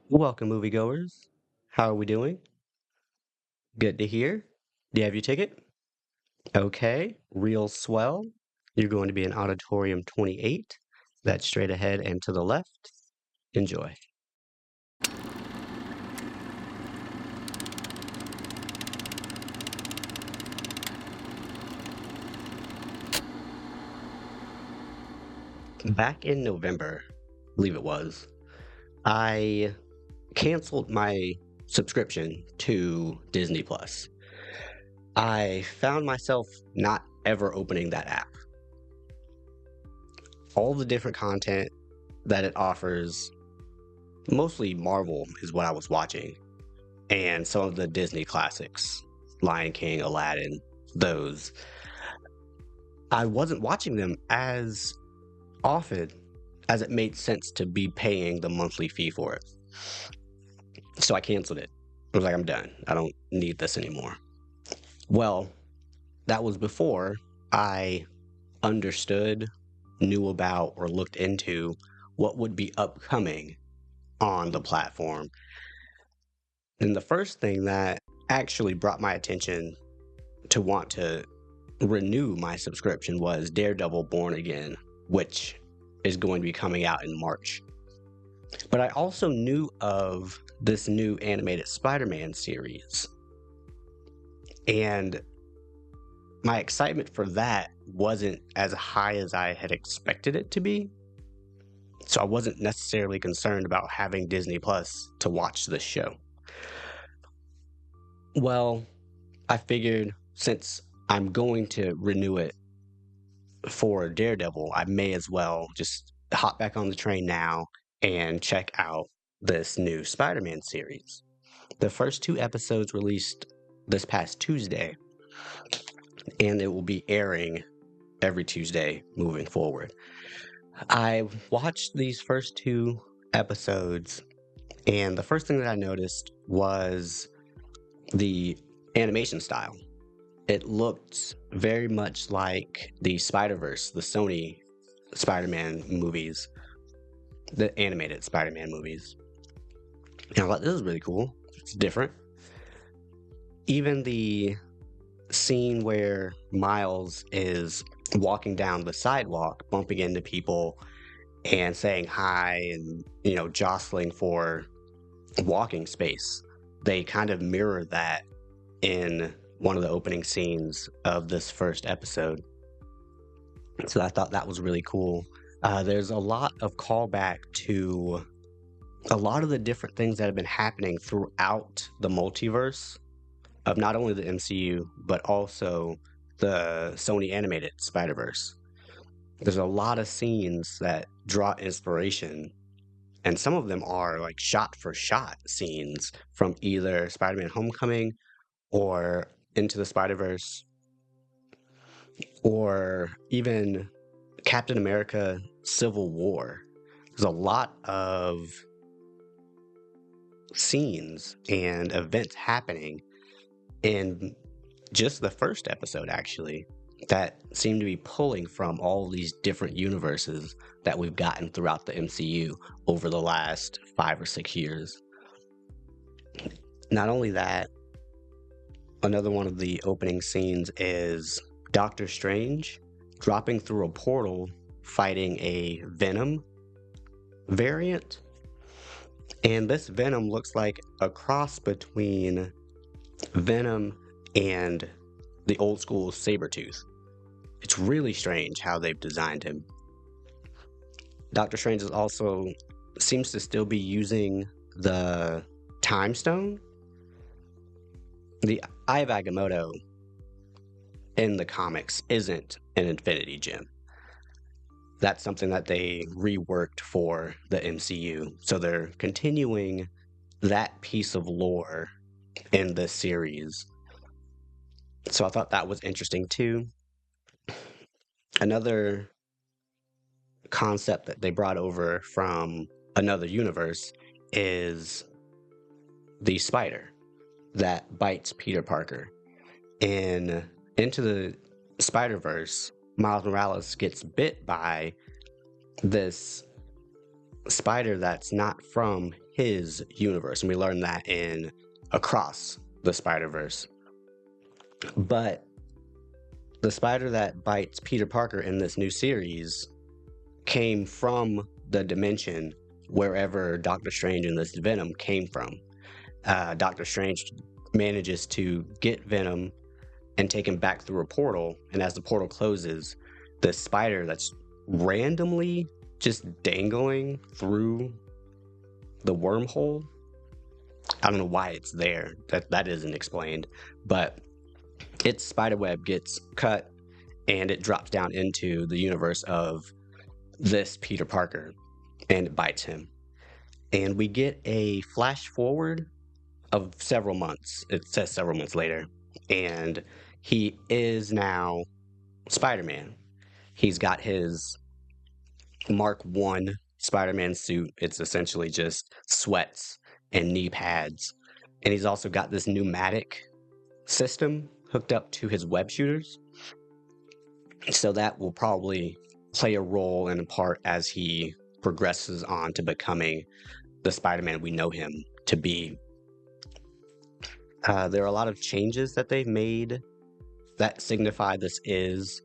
Welcome, moviegoers. How are we doing? Good to hear. Do you have your ticket? Okay, real swell. You're going to be in Auditorium 28. That's straight ahead and to the left. Enjoy. Back in November, I believe it was, I canceled my subscription to Disney Plus. I found myself not ever opening that app. All the different content that it offers, mostly Marvel, is what I was watching, and some of the Disney classics, Lion King, Aladdin, those. I wasn't watching them as often as it made sense to be paying the monthly fee for it. So I canceled it. I was like, I'm done. I don't need this anymore. Well, that was before I understood, knew about, or looked into what would be upcoming on the platform. And the first thing that actually brought my attention to want to renew my subscription was Daredevil Born Again, which is going to be coming out in March. But I also knew of this new animated Spider-Man series. And my excitement for that wasn't as high as I had expected it to be. So I wasn't necessarily concerned about having Disney Plus to watch this show. Well, I figured since I'm going to renew it for Daredevil, I may as well just hop back on the train now and check out this new Spider-Man series. The first two episodes released this past Tuesday, and it will be airing every Tuesday moving forward. I watched these first two episodes, and the first thing that I noticed was the animation style. It looked very much like the Spider-Verse, the Sony Spider-Man movies, the animated Spider-Man movies. And I thought this is really cool. It's different. Even the scene where Miles is walking down the sidewalk, bumping into people and saying hi and, jostling for walking space, they kind of mirror that in one of the opening scenes of this first episode. So I thought that was really cool. There's a lot of callback to a lot of the different things that have been happening throughout the multiverse of not only the MCU, but also the Sony animated Spider-Verse. There's a lot of scenes that draw inspiration, and some of them are like shot for shot scenes from either Spider-Man Homecoming or Into the Spider-Verse or even Captain America Civil War. There's a lot of scenes and events happening in just the first episode, actually, that seem to be pulling from all these different universes that we've gotten throughout the MCU over the last 5 or 6 years. Not only that, another one of the opening scenes is Doctor Strange dropping through a portal fighting a Venom variant. And this Venom looks like a cross between Venom and the old school Sabretooth. It's really strange how they've designed him. Doctor Strange is also seems to still be using the Time Stone. The Eye of Agamotto in the comics isn't an Infinity Gem. That's something that they reworked for the MCU. So they're continuing that piece of lore in this series. So I thought that was interesting too. Another concept that they brought over from another universe is the spider that bites Peter Parker. In Into the Spider-Verse, Miles Morales gets bit by this spider that's not from his universe, and we learn that in Across the Spider-Verse. But the spider that bites Peter Parker in this new series came from the dimension wherever Doctor Strange and this Venom came from. Doctor Strange manages to get Venom and take him back through a portal, and as the portal closes, the spider that's randomly just dangling through the wormhole, I don't know why it's there. That isn't explained, but its spiderweb gets cut and it drops down into the universe of this Peter Parker, and it bites him. And we get a flash forward of several months. It says several months later, and he is now Spider-Man. He's got his Mark I Spider-Man suit. It's essentially just sweats and knee pads. And he's also got this pneumatic system hooked up to his web shooters. So that will probably play a role and a part as he progresses on to becoming the Spider-Man we know him to be. There are a lot of changes that they've made that signify this is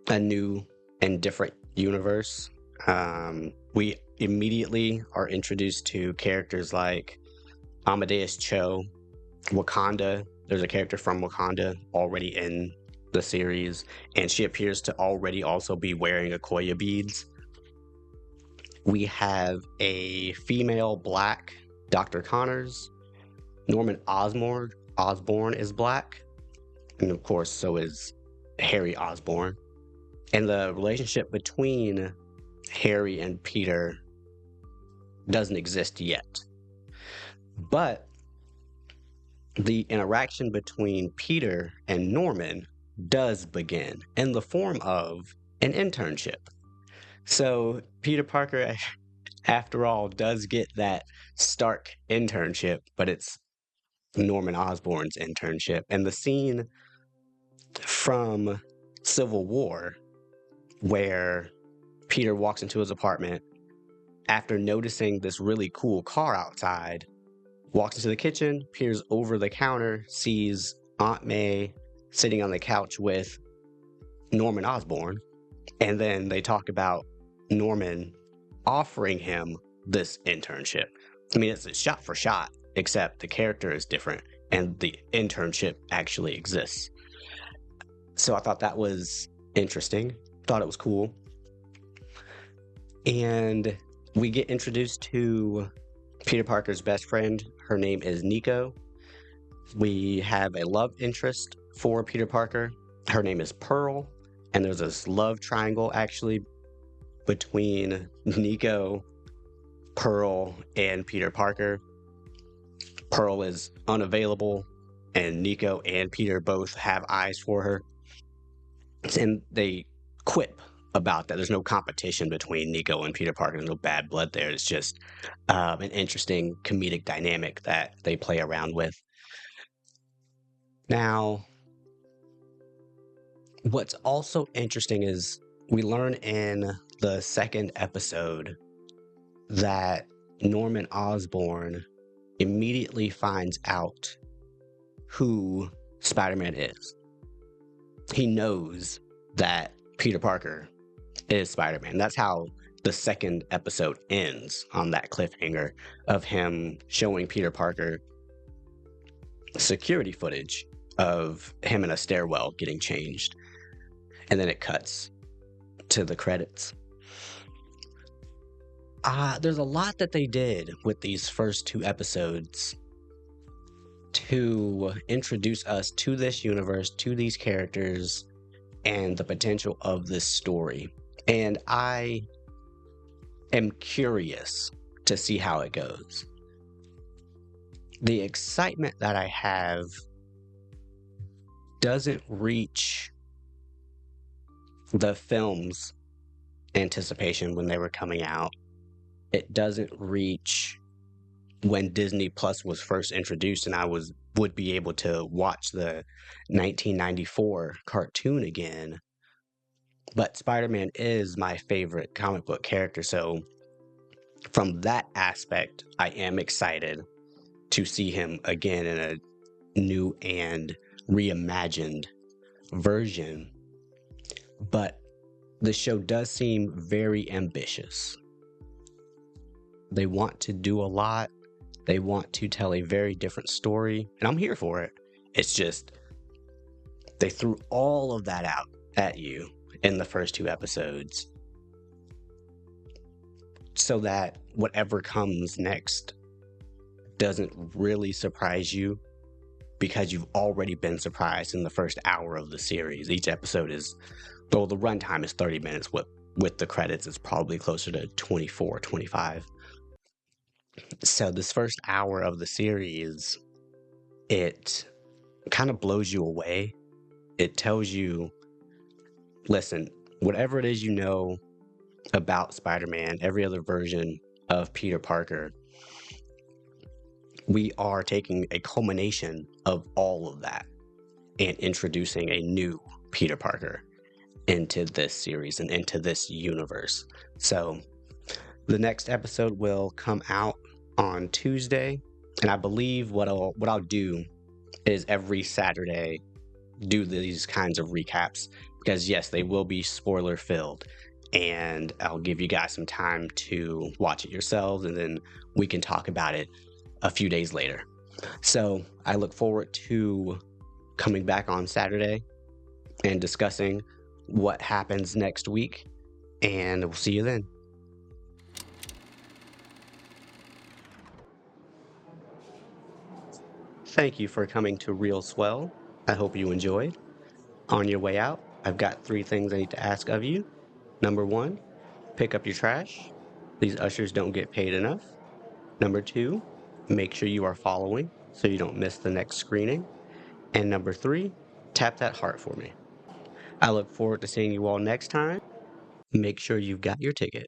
a new and different universe. We immediately are introduced to characters like Amadeus Cho, Wakanda. There's a character from Wakanda already in the series, and she appears to already also be wearing Okoye beads. We have a female black Dr. Connors. Norman Osborn is black, and of course so is Harry Osborn. And the relationship between Harry and Peter doesn't exist yet. But the interaction between Peter and Norman does begin in the form of an internship. So Peter Parker, after all, does get that Stark internship, but it's Norman Osborn's internship. And the scene from Civil War where Peter walks into his apartment after noticing this really cool car outside, walks into the kitchen, peers over the counter, sees Aunt May sitting on the couch with Norman Osborn, and then they talk about Norman offering him this internship. I mean, it's a shot for shot, except the character is different and the internship actually exists. So I thought that was interesting. Thought it was cool. And we get introduced to Peter Parker's best friend. Her name is Nico. We have a love interest for Peter Parker. Her name is Pearl. And there's this love triangle actually between Nico, Pearl, and Peter Parker. Pearl is unavailable, and Nico and Peter both have eyes for her. And they quip about that. There's no competition between Nico and Peter Parker. There's no bad blood there. It's just an interesting comedic dynamic that they play around with. Now, what's also interesting is we learn in the second episode that Norman Osborn immediately finds out who Spider-Man is. He knows that Peter Parker is Spider-Man. That's how the second episode ends, on that cliffhanger of him showing Peter Parker security footage of him in a stairwell getting changed. And then it cuts to the credits. There's a lot that they did with these first two episodes to introduce us to this universe, to these characters, and the potential of this story. And I am curious to see how it goes. The excitement that I have doesn't reach the film's anticipation when they were coming out. It doesn't reach when Disney Plus was first introduced and I would be able to watch the 1994 cartoon again. But Spider-Man is my favorite comic book character, so from that aspect, I am excited to see him again in a new and reimagined version. But the show does seem very ambitious. They want to do a lot. They want to tell a very different story, and I'm here for it. It's just they threw all of that out at you in the first 2 episodes so that whatever comes next doesn't really surprise you, because you've already been surprised in the first hour of the series. Each episode is, well, the runtime is 30 minutes. With the credits, it's probably closer to 24, 25. So this first hour of the series, it kind of blows you away. It tells you, listen, whatever it is you know about Spider-Man, every other version of Peter Parker, we are taking a culmination of all of that and introducing a new Peter Parker into this series and into this universe. So the next episode will come out on Tuesday, and I believe what I'll do is every Saturday do these kinds of recaps, because yes, they will be spoiler filled, and I'll give you guys some time to watch it yourselves, and then we can talk about it a few days later. So I look forward to coming back on Saturday and discussing what happens next week, and we'll see you then. Thank you for coming to Real Swell. I hope you enjoyed. On your way out, I've got 3 things I need to ask of you. Number 1, pick up your trash. These ushers don't get paid enough. Number 2, make sure you are following so you don't miss the next screening. And number 3, tap that heart for me. I look forward to seeing you all next time. Make sure you've got your ticket.